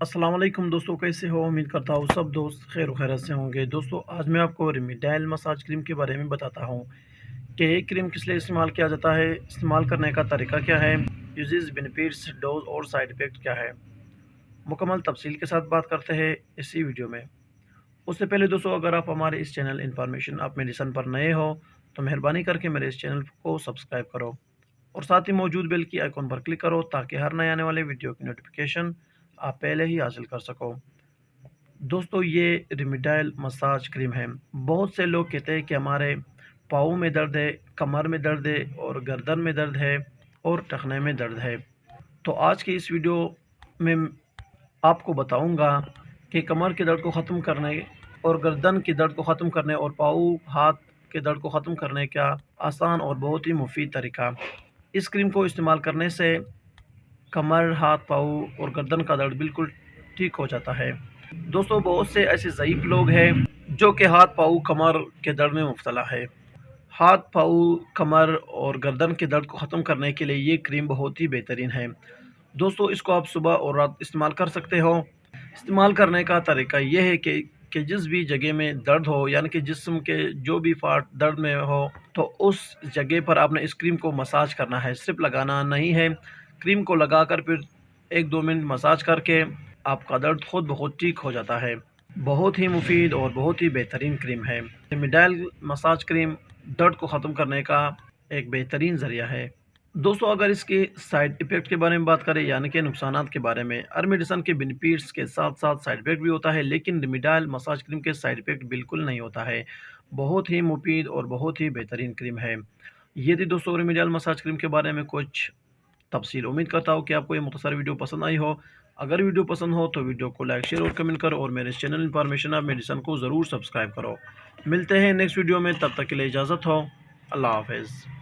अस्सलाम वालेकुम दोस्तों, कैसे हो? उम्मीद करता हूँ सब दोस्त खैर खैरियत से होंगे। दोस्तों, आज मैं आपको रेमेडियल मसाज क्रीम के बारे में बताता हूँ कि ये क्रीम किस लिए इस्तेमाल किया जाता है, इस्तेमाल करने का तरीका क्या है, यूजेस, बेनिफिट्स, डोज और साइड इफ़ेक्ट क्या है। मुकम्मल तफसील के साथ बात करते हैं इसी वीडियो में। उससे पहले दोस्तों, अगर आप हमारे इस चैनल इन्फॉर्मेशन आप मेडिसन पर नए हो तो मेहरबानी करके मेरे इस चैनल को सब्सक्राइब करो और साथ ही मौजूद बेल की आइकॉन पर क्लिक करो ताकि हर नए आने वाले वीडियो की नोटिफिकेशन आप पहले ही हासिल कर सको। दोस्तों, ये रेमेडियल मसाज क्रीम है। बहुत से लोग कहते हैं कि हमारे पाँव में दर्द है, कमर में दर्द है और गर्दन में दर्द है और टखने में दर्द है। तो आज की इस वीडियो में आपको बताऊंगा कि कमर के दर्द को ख़त्म करने और गर्दन के दर्द को ख़त्म करने और पाँव हाथ के दर्द को ख़त्म करने का आसान और बहुत ही मुफीद तरीका। इस क्रीम को इस्तेमाल करने से कमर, हाथ, पाँव और गर्दन का दर्द बिल्कुल ठीक हो जाता है। दोस्तों, बहुत से ऐसे ज़ईफ़ लोग हैं जो कि हाथ, पाँव, कमर के दर्द में मुब्तला है। हाथ, पाँव, कमर और गर्दन के दर्द को ख़त्म करने के लिए ये क्रीम बहुत ही बेहतरीन है। दोस्तों, इसको आप सुबह और रात इस्तेमाल कर सकते हो। इस्तेमाल करने का तरीका ये है कि जिस भी जगह में दर्द हो, यानी कि जिस्म के जो भी पार्ट दर्द में हो, तो उस जगह पर आपने इस क्रीम को मसाज करना है, सिर्फ लगाना नहीं है। क्रीम को लगाकर फिर 1-2 मिनट मसाज करके आपका दर्द खुद ब खुद ठीक हो जाता है। बहुत ही मुफीद और बहुत ही बेहतरीन क्रीम है। रेमेडियल मसाज क्रीम दर्द को ख़त्म करने का एक बेहतरीन ज़रिया है। दोस्तों, अगर इसके साइड इफ़ेक्ट के बारे में बात करें, यानी कि नुकसानात के बारे में, हर मेडिसिन के बेनिफिट्स के साथ साथ साइड इफ़ेक्ट भी होता है, लेकिन रेमेडियल मसाज क्रीम के साइड इफ़ेक्ट बिल्कुल नहीं होता है। बहुत ही मुफीद और बहुत ही बेहतरीन क्रीम है। ये थी दोस्तों रेमेडियल मसाज क्रीम के बारे में कुछ तफसील। उम्मीद करता हूँ कि आपको ये मुख्तसर वीडियो पसंद आई हो। अगर वीडियो पसंद हो तो वीडियो को लाइक, शेयर और कमेंट करो और मेरे चैनल इन्फॉर्मेशन ऑफ मेडिसिन को ज़रूर सब्सक्राइब करो। मिलते हैं नेक्स्ट वीडियो में, तब तक के लिए इजाज़त हो। अल्लाह हाफ़िज़।